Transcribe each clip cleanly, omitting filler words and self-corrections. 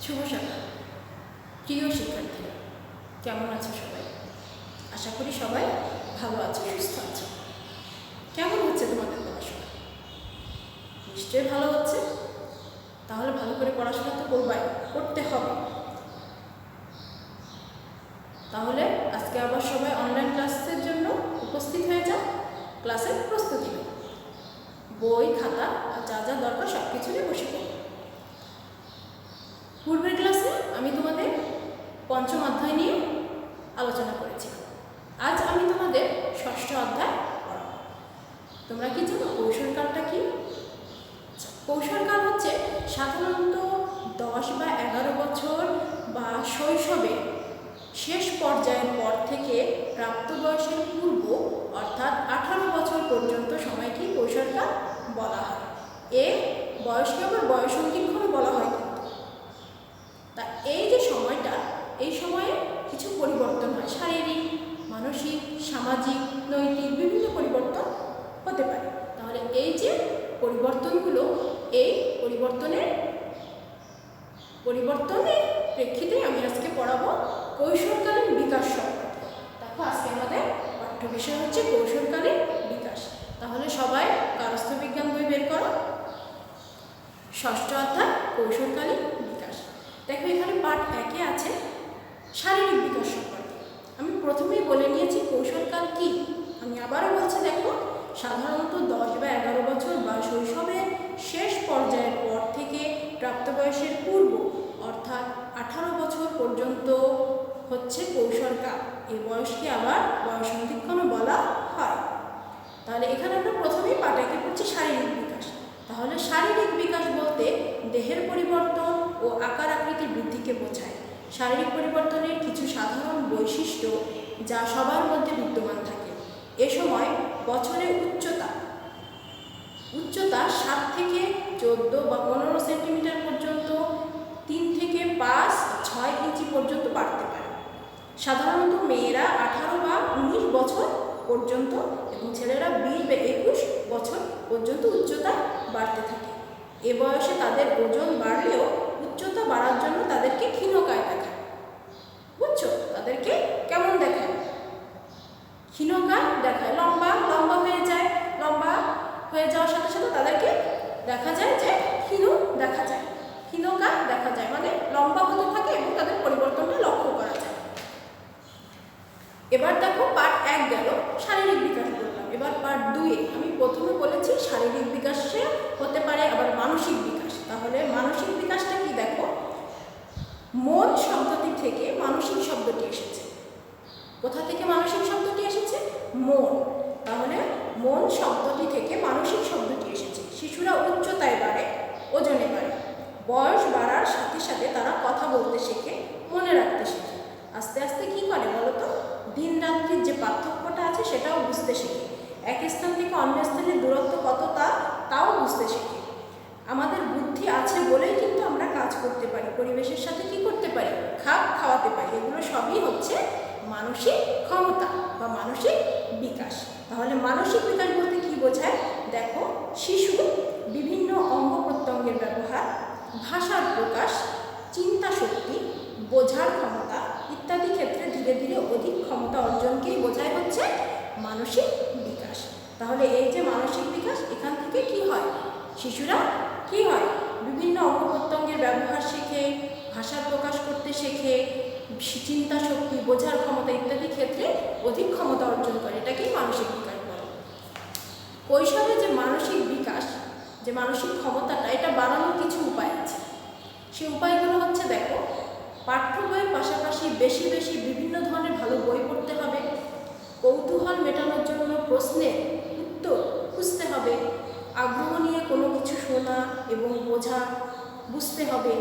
শুভ সকাল প্রিয় শিক্ষার্থীরা, কেমন আছো সবাই? আশা করি সবাই ভালো আছো, সুস্থ আছো। কেমন হচ্ছে তোমাদের পড়াশোনা? নিশ্চয়ই ভালো হচ্ছে। তাহলে ভালো করে পড়াশোনা তো করতে হবে। তাহলে আজকে আবার সবাই অনলাইন ক্লাসের জন্য উপস্থিত হয়ে যাও। ক্লাসের প্রস্তুতি নাও, বই খাতা আর যা যা দরকার সব কিছু নিয়ে বসে পড়ো। পূর্বের ক্লাসে আমি তোমাদের পঞ্চম অধ্যায় নিয়ে আলোচনা করেছিলাম। আজ আমি তোমাদের ষষ্ঠ অধ্যায় পড়াবো। তোমরা কি জানো কৌশলকালটা কি? কৌশলকাল হচ্ছে সাধারণত 10 বা 11 বছর বা শৈশবে শেষ পর্যায়ের পর থেকে প্রাপ্তবয়সের পূর্ব অর্থাৎ 18 বছর পর্যন্ত সময়কে কৌশলকাল বলা হয়। বয়সকে আবার বয়সন্ধিক্ষণ বলা হয়। তা এই যে সময়টা, এই সময়ে কিছু পরিবর্তন হয়, শারীরিক, মানসিক, সামাজিক, নৈতিক বিভিন্ন পরিবর্তন হতে পারে। তাহলে এই যে পরিবর্তনগুলো, এই পরিবর্তনের প্রেক্ষিতে আমি আজকে পড়াবো কৈশোরকালীন বিকাশ সম্পর্কে। দেখো আজকে আমাদের পাঠ্য বিষয় হচ্ছে কৈশোরকালীন বিকাশ। তাহলে সবাই কারস্থ বিজ্ঞান বই বের করো, ষষ্ঠ অধ্যায় কৈশোরকালীন বিকাশ। দেখো এখানে পাঠ 1-এ আছে শারীরিক বিকাশ সম্পর্কে। আমি প্রথমেই বলে নিয়েছি কৌশলকাল কি। আমি আবারও বলছি, দেখো সাধারণত 10 বা 11 বছর বা শৈশবের শেষ পর্যায়ের পর থেকে প্রাপ্তবয়সের পূর্ব অর্থাৎ 18 বছর পর্যন্ত হচ্ছে কৌশলকাল। এই বয়সকে আবার বয়সন্ধিক্ষণও বলা হয়। তাহলে এখানে আমরা প্রথমেই পাঠ 1-এ পড়ছি শারীরিক বিকাশ। তাহলে শারীরিক বিকাশ বলতে দেহের পরিবর্তন ও আকার আকৃতির বৃদ্ধিকে বোঝায়। শারীরিক পরিবর্তনের কিছু সাধারণ বৈশিষ্ট্য যা সবার মধ্যে বিদ্যমান থাকে। এ সময় বছরের উচ্চতা 7 থেকে 14 বা 15 সেন্টিমিটার পর্যন্ত, 3 থেকে 5-6 ইঞ্চি পর্যন্ত বাড়তে পারে। সাধারণত মেয়েরা 18 বা 19 বছর পর্যন্ত এবং ছেলেরা 20 বা 21 বছর পর্যন্ত উচ্চতা বাড়তে থাকে। এ বয়সে তাদের ওজন বাড়লেও উচ্চতা বাড়ার জন্য তাদেরকে ক্ষীণকায় দেখায়। বুঝছো? তাদেরকে কেমন দেখায়? ক্ষীণকায় দেখায়, লম্বা হয়ে যায়। লম্বা হয়ে যাওয়ার সাথে সাথে তাদেরকে দেখা যায় যে ক্ষীণ দেখা যায়, ক্ষীণকায় দেখা যায়, মানে লম্বা হতে থাকে এবং তাদের পরিবর্তনটা লক্ষ্য করা যায়। এবার দেখো পার্ট 1 গেল, শারীরিক বিকাশ বললাম। এবার পার্ট 2-এ আমি প্রথমে বলেছি শারীরিক বিকাশে হতে পারে আবার মানসিক বিকাশ। তাহলে মানসিক বিকাশটা কি? দেখো মন শব্দটি থেকে মানসিক শব্দটি এসেছে। কোথা থেকে মানসিক শব্দটি এসেছে? মন। তাহলে মন শব্দটি থেকে মানসিক শব্দটি এসেছে। শিশুরা উচ্চতায় বাড়ে, ওজনে বাড়ে। বয়স বাড়ার সাথে সাথে তারা কথা বলতে শেখে, মনে রাখতে শেখে। আস্তে আস্তে কি করে বলতো? দিন রাত্রির যে পার্থক্যটা আছে সেটাও বুঝতে শেখে। এক স্থান থেকে অন্য স্থানের দূরত্ব কত তাও বুঝতে শেখে। আমাদের বুদ্ধি আছে বলেই কিন্তু আমরা কাজ করতে পারি, পরিবেশের সাথে কি করতে পারি? খাপ খাওয়াতে পারি। এগুলো সবই হচ্ছে মানসিক ক্ষমতা বা মানসিক বিকাশ। তাহলে মানসিক বিকাশ বলতে কি বোঝায়? দেখো শিশু বিভিন্ন অঙ্গ প্রত্যঙ্গের ব্যবহার, ভাষার প্রকাশ, চিন্তা শক্তি, বোঝার ক্ষমতা ইত্যাদি ক্ষেত্রে ধীরে ধীরে অধিক ক্ষমতা অর্জনকেই বোঝায় হচ্ছে মানসিক বিকাশ। তাহলে এই যে মানসিক বিকাশ, এখান থেকে কি হয়? শিশুরা কি হয়? বিভিন্ন অঙ্গ প্রত্যঙ্গের ব্যবহার শেখে, ভাষা প্রকাশ করতে শেখে, চিন্তা শক্তি, বোঝার ক্ষমতা ইত্যাদি ক্ষেত্রে অধিক ক্ষমতা অর্জন করে। এটাকেই মানসিক বিকাশ বলে। কৈশোরে যে মানসিক বিকাশ, যে মানসিক ক্ষমতাটা, এটা বাড়ানোর কিছু উপায় আছে। সেই উপায়গুলো হচ্ছে, দেখো পাঠ্য বইয়ের পাশাপাশি বেশি বেশি বিভিন্ন ধরনের ভালো বই পড়তে হবে। কৌতূহল মেটানোর জন্য প্রশ্নের উত্তর খুঁজতে হবে। আগ্রহ নিয়ে কোনো কিছু শোনা এবং বোঝা, বুঝতে হবে।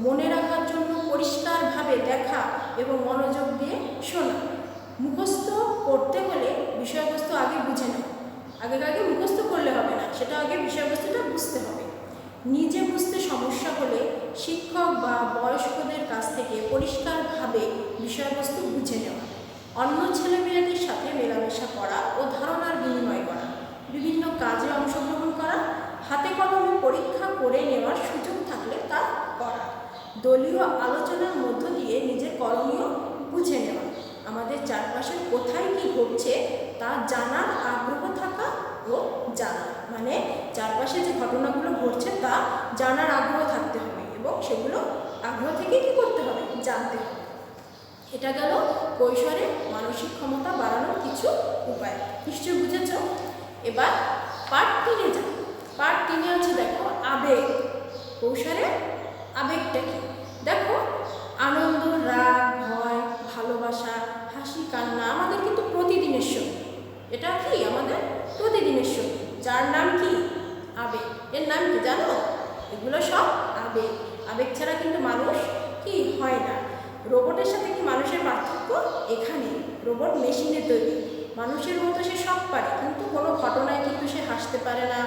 মনে রাখার জন্য পরিষ্কারভাবে দেখা এবং মনোযোগ দিয়ে শোনা। মুখস্থ করতে হলে বিষয়বস্তু আগে বুঝে নাও। আগে মুখস্থ করলে হবে না, সেটা আগে বিষয়বস্তুটা বুঝতে হবে। নিজে বুঝতে সমস্যা হলে শিক্ষক বা বয়স্কদের কাছ থেকে পরিষ্কারভাবে বিষয়বস্তু বুঝে নেওয়া। অন্য ছেলেমেয়েদের সাথে মেলামেশা করা ও ধারণার বিনিময় করা। বিভিন্ন কাজে অংশগ্রহণ করা। হাতে কলমে পরীক্ষা করে নেওয়ার সুযোগ থাকলে তা করা। দলীয় আলোচনার মধ্য দিয়ে নিজের করণীয় বুঝে নেওয়া, আমাদের চারপাশের কোথায় কি ঘটছে তা জানার আগ্রহ থাকা ও জানা, মানে চারপাশে যে ঘটনাগুলো ঘটছে তা জানার আগ্রহ থাকতে হবে এবং সেগুলো আগ্রহ থেকে কি করতে হবে, জানতে হবে। এটা গেল কৈশোরে মানসিক ক্ষমতা বাড়ানোর কিছু উপায়, নিশ্চয়ই বুঝেছ। এবার পার্ট 3-এ যাও। পার্ট 3-এ আছে দেখো আবেগ। কৈশোরে আবেগটা কি? দেখো আনন্দ, রাগ, ভয়, ভালোবাসা, হাসি, কান্না আমাদের কিন্তু প্রতিদিনের সঙ্গী। এটা কি আমাদের প্রতিদিনের সঙ্গী, যার নাম কি আবেগ। এর নাম কি জানো? এগুলো সব আবেগ। আবেগ ছাড়া কিন্তু মানুষ কি হয় না। রোবটের সাথে কি মানুষের পার্থক্য? এখানে রোবট মেশিনের তৈরি, মানুষের মতো সে সব পারে, কিন্তু কোনো ঘটনায় কিন্তু সে হাসতে পারে না,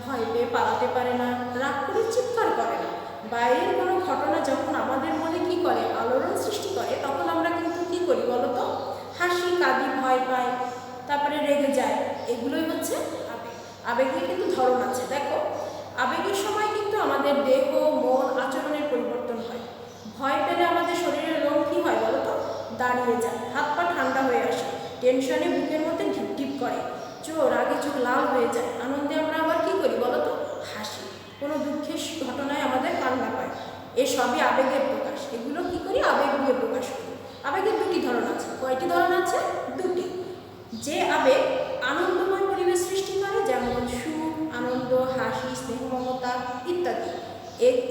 ভয় পেয়ে পালাতে পারে না, রাগ করে চিৎকার করে না। বাইরের কোনো ঘটনা যখন আমাদের মনে কি করে, আলোড়ন সৃষ্টি করে, তখন আমরা কিন্তু কি করি বলো তো? হাসি, কাঁদি, ভয় পাই, তারপরে রেগে যায়। এগুলোই হচ্ছে আবেগ। আবেগের কিন্তু ধরন আছে। দেখো আবেগের সময় কিন্তু আমাদের দেহ, মন, আচরণের পরিবর্তন হয়। ভয় পেলে আমাদের শরীরের রং কি হয় বলো তো? দাঁড়িয়ে যায়, হাত পা ঠান্ডা হয়ে আসে, টেনশনে বুকের মধ্যে ঢিপ ঢিপ করে, রাগে চোখ লাল হয়ে যায়। আনন্দে আমরা আবার কি করি বলো তো? হাসি। কোনো দুঃখের ঘটনায় আমাদের কান্না পায়। এসবই আবেগের প্রকাশ। এগুলো কি করি? আবেগ দিয়ে প্রকাশ করি। আবেগের দুটি ধরন আছে। কয়টি ধরন আছে? দুটি। যে আবেগ আনন্দময় পরিবেশ সৃষ্টি করে, যেমন সুখ, আনন্দ, হাসি, স্নেহ, মমতা ইত্যাদি,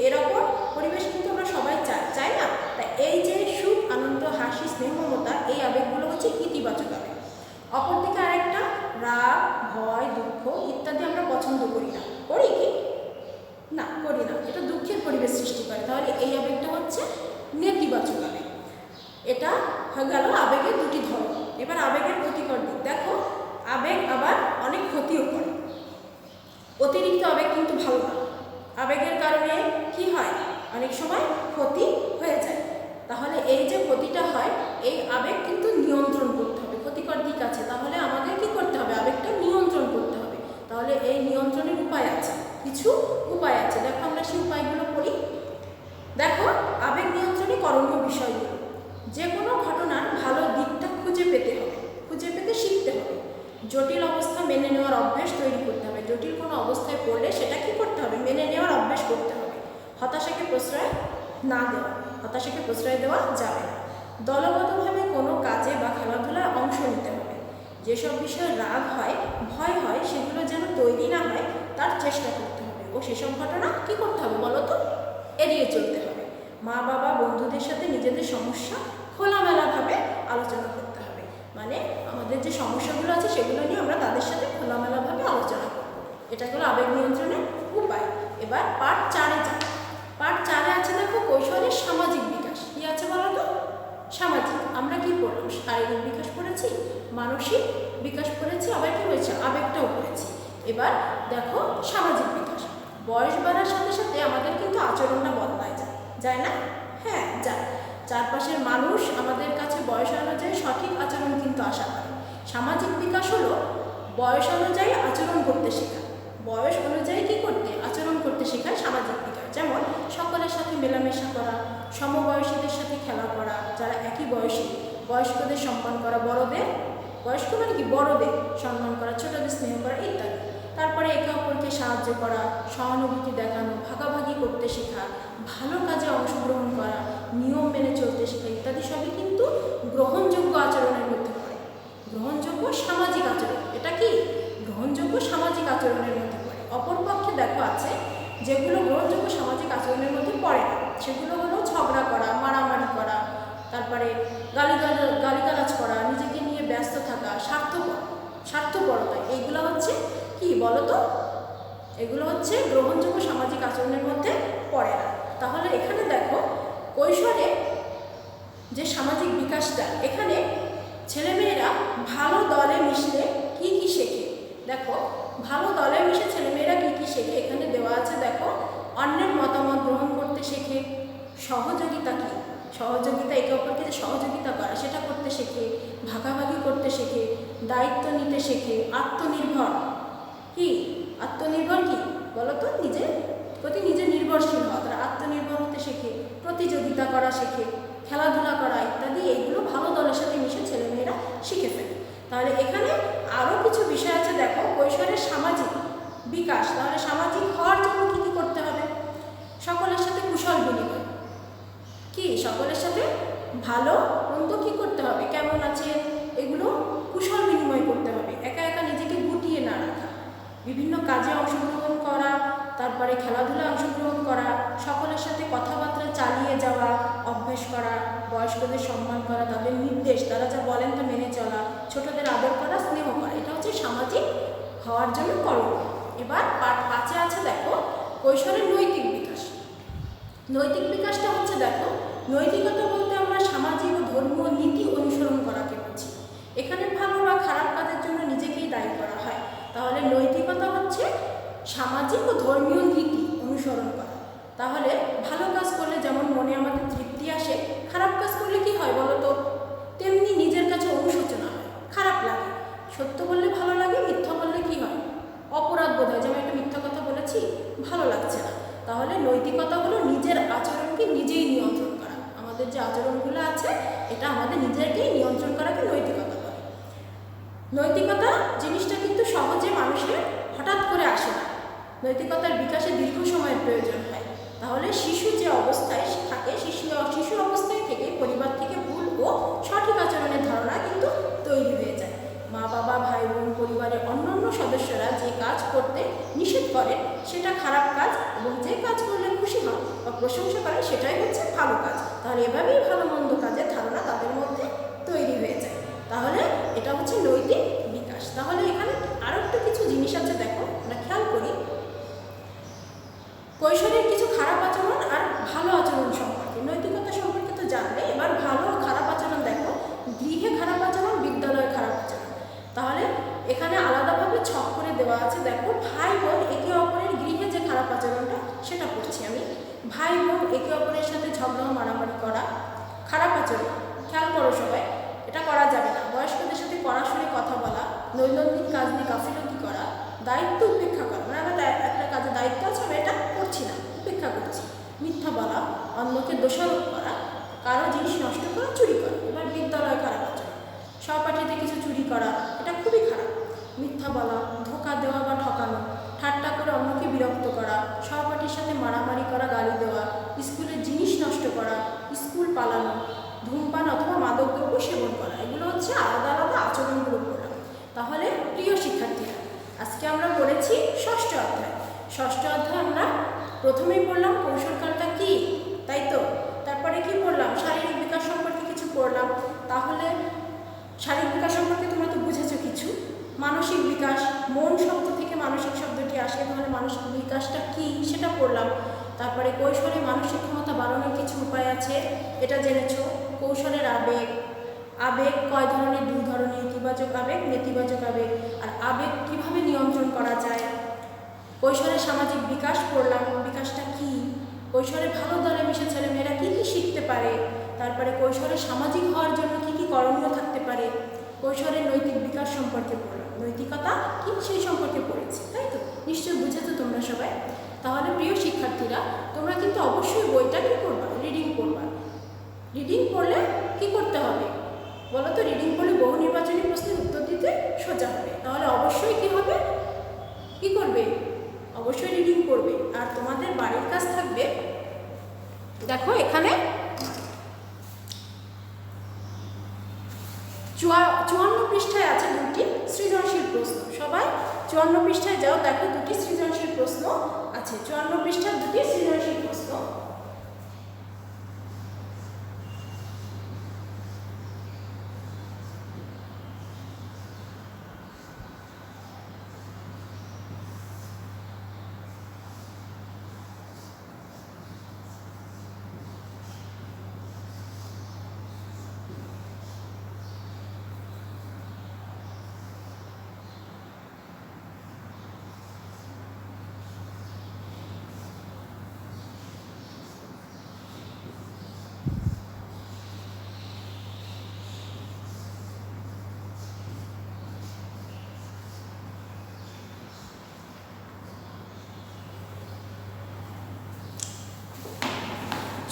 এরকম পরিবেশ কিন্তু আমরা সবাই চাই না? তাই এই যে সুখ, আনন্দ, হাসি, স্নেহ, মমতা, এই আবেগগুলো হচ্ছে ইতিবাচক আবেগ। অপরদিকে আরেকটা রাগ, ভয়, দুঃখ ইত্যাদি আমরা পছন্দ করি না। করি কি? না, করি না। এটা দুঃখের পরিবেশ সৃষ্টি করে। তাহলে এই আবেগটা হচ্ছে নেতিবাচক আবেগ। এটা হয়ে গেল আবেগের দুটি ধরন। এবার আবেগের ক্ষতিকর দিক দেখো। আবেগ আবার অনেক ক্ষতিও করে। অতিরিক্ত আবেগ কিন্তু ভালো না। আবেগের কারণে কি হয়? অনেক সময় ক্ষতি হয়ে যায়। তাহলে এই যে ক্ষতিটা হয়, এই আবেগ কিন্তু নিয়ন্ত্রণ করতে হবে। ক্ষতিকর দিক আছে, তাহলে আমাদের কি করতে হবে? আবেগটা নিয়ন্ত্রণ করতে হবে। তাহলে এই নিয়ন্ত্রণের উপায় আছে, কিছু উপায় আছে। দেখো আমরা সেই উপায়গুলো করি। দেখো আবেগ নিয়ন্ত্রণে করণীয় বিষয়গুলো। যে কোনো ঘটনার ভালো দিকটা খুঁজে পেতে হবে, খুঁজে পেতে শিখতে হবে। জটিল অবস্থা মেনে নেওয়ার অভ্যাস তৈরি করতে হবে। জটিল কোনো অবস্থায় পড়লে সেটা কি করতে হবে? মেনে নেওয়ার অভ্যাস করতে হবে। হতাশাকে প্রশ্রয় না দেওয়া, হতাশাকে প্রশ্রয় দেওয়া যাবে না। দলগতভাবে কোনো কাজে বা খেলাধুলায় অংশ নিতে হবে। যেসব বিষয়ে রাগ হয়, ভয় হয়, সেগুলো যেন তৈরি না হয় তার চেষ্টা করতে হবে ও সেসব ঘটনা কি করতে হবে বলো তো? এড়িয়ে চলতে হবে। মা বাবা, বন্ধুদের সাথে নিজেদের সমস্যা খোলামেলাভাবে আলোচনা করতে হবে। মানে আমাদের যে সমস্যাগুলো আছে সেগুলো নিয়ে আমরা তাদের সাথে খোলামেলাভাবে আলোচনা করব। এটা হলো আবেগ নিয়ন্ত্রণের উপায়। এবার পার্ট 4-এ যাই। পার্ট 4-এ আছে দেখো কৈশোরের সামাজিক বিকাশ। কি আছে বলো তো? সামাজিক। আমরা কি পড়লাম? শারীরিক বিকাশ পড়েছি, মানসিক বিকাশ পড়েছি, আবার কি হয়েছে? আবেগটাও পড়েছি। এবার দেখো সামাজিক বিকাশ। বয়স বাড়ার সাথে সাথে আমাদের কিন্তু আচরণটা বদলায় যায় না? হ্যাঁ, যায়। চারপাশের মানুষ আমাদের কাছে বয়স অনুযায়ী সঠিক আচরণ কিন্তু আশা করে। সামাজিক বিকাশ হলো বয়স অনুযায়ী আচরণ করতে শেখা। বয়স অনুযায়ী কি করতে? আচরণ করতে শেখায় সামাজিক বিকাশ। যেমন সকলের সাথে মেলামেশা করা, সমবয়সীদের সাথে খেলা করা, যারা একই বয়সী, বয়স্কদের সম্মান করা, বড়দের, বয়স্ক মানে কি? বড়দের সম্মান করা, ছোটদের স্নেহ করা ইত্যাদি। তারপরে একে অপরকে সাহায্য করা, সহানুভূতি দেখানো, ভাগাভাগি করতে শেখা, ভালো কাজে অংশগ্রহণ করা, নিয়ম মেনে চলতে শেখা ইত্যাদি সবই কিন্তু গ্রহণযোগ্য আচরণের মধ্যে পড়ে। গ্রহণযোগ্য সামাজিক আচরণ। এটা কি? গ্রহণযোগ্য সামাজিক আচরণের মধ্যে পড়ে। অপরপক্ষে দেখো আছে যেগুলো গ্রহণযোগ্য সামাজিক আচরণের মধ্যে পড়ে না। সেগুলো হলো ঝগড়া করা, মারামারি করা, তারপরে গালিগালাজ করা, নিজেকে নিয়ে ব্যস্ত থাকা, স্বার্থপরতা। এইগুলো হচ্ছে কি বলতো? এগুলো হচ্ছে গ্রহণযোগ্য সামাজিক আচরণের মধ্যে পড়ে না। তাহলে এখানে দেখো কৈশোরে যে সামাজিক বিকাশটা, এখানে ছেলেমেয়েরা ভালো দলে মিশলে কি কি শেখে। দেখো ভালো দলে মিশে ছেলেমেয়েরা কি কি শেখে এখানে দেওয়া আছে। দেখো অন্যের মতামত গ্রহণ করতে শেখে, সহযোগিতা কি? সহযোগিতা, একে অপরকে যে সহযোগিতা করা সেটা করতে শেখে, ভাগাভাগি করতে শেখে, দায়িত্ব নিতে শেখে, আত্মনির্ভর কি? আত্মনির্ভর কি বলো তো? নিজের প্রতি নিজে নির্ভরশীল হওয়া। তারা আত্মনির্ভর হতে শেখে, প্রতিযোগিতা সহযোগিতা করা শেখে, খেলাধুলা করা ইত্যাদি, এইগুলো ভালো দলের সাথে মিশে ছেলেমেয়েরা শিখে ফেলে। তাহলে এখানে আরও কিছু বিষয় আছে দেখো, কৈশোরের সামাজিক বিকাশ। তাহলে সামাজিক হওয়ার জন্য কী কী করতে হবে? সকলের সাথে কুশল বিনিময়, কি সকলের সাথে ভালো মন্দ কী করতে হবে, কেমন আছে এগুলো কুশল বিনিময় করতে হবে। একা একা নিজেকে গুটিয়ে না রাখা, বিভিন্ন কাজে অংশগ্রহণ করা, তারপরে খেলাধুলায় অংশগ্রহণ করা, সকলের সাথে কথাবার্তা চালিয়ে যাওয়া অভ্যেস করা, বয়স্কদের সম্মান করা, তাদের নির্দেশ তারা যা বলেন তা মেনে চলা, ছোটদের আদর করা, স্নেহ করা, এটা হচ্ছে সামাজিক হওয়ার জন্য করণীয়। এবার পাঠ 5 আছে দেখো, কৈশোরের নৈতিক বিকাশ। নৈতিক বিকাশটা হচ্ছে দেখো, নৈতিকতা বলতে আমরা সামাজিক ও ধর্মীয় নীতি অনুসরণ করাকে বুঝি। এখানে ভালো বা খারাপ কাজের জন্য নিজেকেই দায়ী করা হয়। তাহলে নৈতিকতা হচ্ছে সামাজিক ও ধর্মীয় নীতি অনুসরণ করা। তাহলে ভালো কাজ করলে যেমন মনে আমাদের তৃপ্তি আসে, খারাপ কাজ করলে কি হয় বলো তো? তেমনি নিজের কাছে অনুশোচনা হয়, খারাপ লাগে। সত্য বললে ভালো লাগে, মিথ্যা বললে কি হয়? অপরাধ বোধ হয়, যেমন একটা মিথ্যা কথা বলেছি, ভালো লাগছে না। তাহলে নৈতিকতা হলো নিজের আচরণকে নিজেই নিয়ন্ত্রণ করা। আমাদের যে আচরণগুলো আছে এটা আমাদের নিজেকেই নিয়ন্ত্রণ করাকে নৈতিকতা বলে। নৈতিকতা জিনিসটা কিন্তু সহজে মানুষের হঠাৎ করে আসে না, নৈতিকতার বিকাশে দীর্ঘ সময়ের প্রয়োজন হয়। তাহলে শিশু যে অবস্থায় থাকে, শিশু অবস্থায় থেকে পরিবার থেকে ভুল ও সঠিক আচরণের ধারণা কিন্তু তৈরি হয়ে যায়। মা বাবা, ভাই বোন, পরিবারের অন্যান্য সদস্যরা যে কাজ করতে নিষেধ করে সেটা খারাপ কাজ, এবং যে কাজ করলে খুশি হন বা প্রশংসা করে সেটাই হচ্ছে ভালো কাজ। তাহলে এভাবেই ভালো মন্দ কাজের ধারণা তাদের মধ্যে তৈরি হয়ে যায়। তাহলে এটা হচ্ছে নৈতিক বিকাশ। তাহলে এখানে আরও একটু কিছু জিনিস আছে দেখো, আমরা খেয়াল করি কৈশোরের কিছু খারাপ আচরণ আর ভালো আচরণ সম্পর্কে। নৈতিকতা সম্পর্কে তো জানলে, এবার ভালো ও খারাপ আচরণ দেখো। গৃহে খারাপ আচরণ, বিদ্যালয়ে খারাপ আচরণ। তাহলে এখানে আলাদাভাবে ছক করে দেওয়া আছে দেখো, ভাই বোন একে অপরের গৃহে যে খারাপ আচরণটা সেটা পড়ছি আমি। ভাই বোন একে অপরের সাথে ঝগড়া মারামারি করা খারাপ আচরণ, খেয়াল করো সবাই, এটা করা যাবে না। বয়স্কদের সাথে কড়াসুরে কথা বলা, দৈনন্দিন কাজ নিয়ে গাফিলতি করা, দায়িত্ব উপেক্ষা করা, মানে আমার একটা কাজে দায়িত্ব আছে আমি এটা করছি না, উপেক্ষা করছি। মিথ্যা বলা, অন্যকে দোষারোপ করা, কারো জিনিস নষ্ট করা, চুরি করা। এবার বিদ্যালয় খারাপ আচরণ, সহপাঠীতে কিছু চুরি করা, এটা খুবই খারাপ। মিথ্যা বলা, ধোঁকা দেওয়া বা ঠকানো, ঠাট্টা করে অন্যকে বিরক্ত করা, সহপাঠীর সাথে মারামারি করা, গালি দেওয়া, স্কুলের জিনিস নষ্ট করা, স্কুল পালানো, ধূমপান অথবা মাদকদ্রব্য সেবন করা, এগুলো হচ্ছে আলাদা আলাদা আচরণগুলো পড়লাম। তাহলে প্রিয় শিক্ষার্থীরা, আজকে আমরা পড়েছি ষষ্ঠ অধ্যায়। ষষ্ঠ অধ্যায় আমরা প্রথমেই পড়লাম কৌশলকালটা কি, তাই তো? তারপরে কি পড়লাম? শারীরিক বিকাশ সম্পর্কে কিছু পড়লাম। তাহলে শারীরিক বিকাশ সম্পর্কে তোমরা তো বুঝেছো কিছু। মানসিক বিকাশ, মন শব্দ থেকে মানসিক শব্দটি আসে, তাহলে মানসিক বিকাশটা কি সেটা পড়লাম। তারপরে কৈশোরে মানসিক ক্ষমতা বাড়ানোর কিছু উপায় আছে, এটা জেনেছো। কৌশলের আবেগ, আবেগ কয় ধরনের? 2 ধরনের, ইতিবাচক আবেগ, নেতিবাচক আবেগ। আর আবেগ কিভাবে নিয়ন্ত্রণ করা যায়? কৈশোরে সামাজিক বিকাশ পড়লাম, বিকাশটা কি? কৈশোরে ভালো দলে মিশে ছেলেমেয়েরা কী কী শিখতে পারে? তারপরে কৈশোরে সামাজিক হওয়ার জন্য কী কী করণীয় থাকতে পারে? কৈশোরের নৈতিক বিকাশ সম্পর্কে পড়লাম, নৈতিকতা কি সেই সম্পর্কে পড়েছি, তাই তো? নিশ্চয়ই বুঝেছো তোমরা সবাই। তাহলে প্রিয় শিক্ষার্থীরা, তোমরা কিন্তু অবশ্যই বইটা কী করবা? রিডিং করবা। রিডিং পড়লে কি করতে হবে বলো তো? রিডিং পড়লে বহু নির্বাচনী প্রশ্নের উত্তর দিতে সোজা হবে। তাহলে অবশ্যই কি হবে, কি করবে? অবশ্যই রিডিং করবে। আর তোমাদের বাড়ির কাজ থাকবে, দেখো এখানে 54 পৃষ্ঠায় আছে 2টি সৃজনশীল প্রশ্ন। সবাই 54 পৃষ্ঠায় যাও, দেখো 2টি সৃজনশীল প্রশ্ন আছে। 54 পৃষ্ঠায় 2টি সৃজনশীল প্রশ্ন।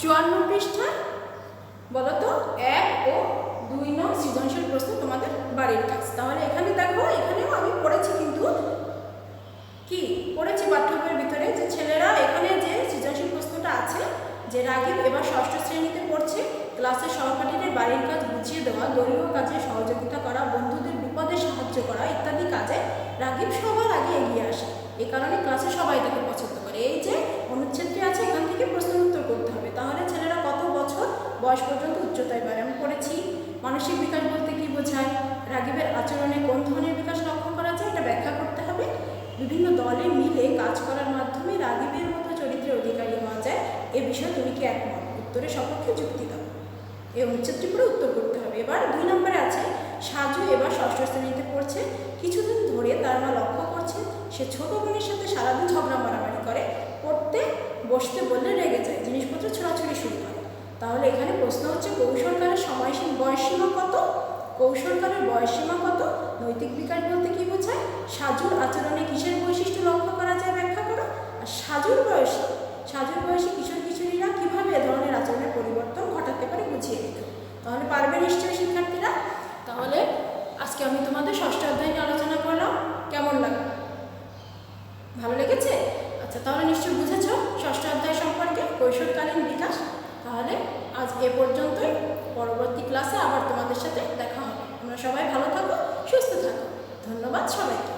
54 পৃষ্ঠা বলো তো 1 ও 2 নং সৃজনশীল প্রশ্ন তোমাদের বাড়ির কাজ। তাহলে এখানে দেখো, এখানেও আমি পড়েছি, কিন্তু কি পড়েছি পাঠ্য বইয়ের ভিতরে যে ছেলেরা এখানে যে সৃজনশীল প্রশ্নটা আছে যে রাগিব এবার ষষ্ঠ শ্রেণীতে পড়ছে, ক্লাসের সহপাঠীদের বাড়ির কাজ বুঝিয়ে দেওয়া, দলীয় কাজে সহযোগিতা করা, বন্ধুদের বিপদে সাহায্য করা ইত্যাদি কাজে রাগিব সবার আগে এগিয়ে আসে। এই কারণে ক্লাসে সবাই তাকে পছন্দ করে। এই যে অনুচ্ছেদটি আছে এখান থেকে প্রশ্ন উত্তর করতে হবে। তাহলে ছেলেরা কত বছর বয়স পর্যন্ত উচ্চতায় বাড়ে আমি পড়েছি। মানসিক বিকাশ বলতে কি বোঝায়, রাগিবের আচরণে কোন ধরনের বিকাশ লক্ষ্য করা যায় এটা ব্যাখ্যা করতে হবে। বিভিন্ন দলে মিলে কাজ করার মাধ্যমে রাগিবের মতো চরিত্রের অধিকারী হওয়া যায়, এ বিষয়ে তুমি কি একমত? উত্তরের সপক্ষে যুক্তি দাও। এই অনুচ্ছেদটি পুরো উত্তর করতে হবে। এবার 2 নম্বরে আছে সাজু এবার ষষ্ঠ শ্রেণীতে পড়ছে, কিছুদিন ধরে তার মা লক্ষ্য করছে সে ছোট বোনের সাথে সারাদিন ঝগড়া মারামারি করে, পড়তে বসতে বললে রেগে যায়, জিনিসপত্র ছোড়াছুড়ি শুরু করে। তাহলে এখানে প্রশ্ন হচ্ছে কৌশলকারের বয়সসীমা কত? কৌশলকারের বয়সসীমা কত? নৈতিক বিকাশ বলতে কি বোঝায়, সাজুর আচরণে কিসের বৈশিষ্ট্য লক্ষ্য করা যায় ব্যাখ্যা করো। আর সাজুর বয়সী কিশোর কিশোরীরা কিভাবে এ ধরনের আচরণের পরিবর্তন ঘটাতে পারে বুঝিয়ে দিতে। তাহলে পারবে নিশ্চয়ই শিক্ষার্থীরা। তাহলে আজকে আমি তোমাদের ষষ্ঠ অধ্যায় নিয়ে আলোচনা করলাম, কেমন লাগলো? ভালো লেগেছে? আচ্ছা, তাহলে নিশ্চয়ই বুঝেছ ষষ্ঠ অধ্যায় সম্পর্কে কৈশোরকালীন বিকাশ। তাহলে আজ এ পর্যন্তই, পরবর্তী ক্লাসে আবার তোমাদের সাথে দেখা হবে। তোমরা সবাই ভালো থাকো, সুস্থ থাকো। ধন্যবাদ সবাইকে।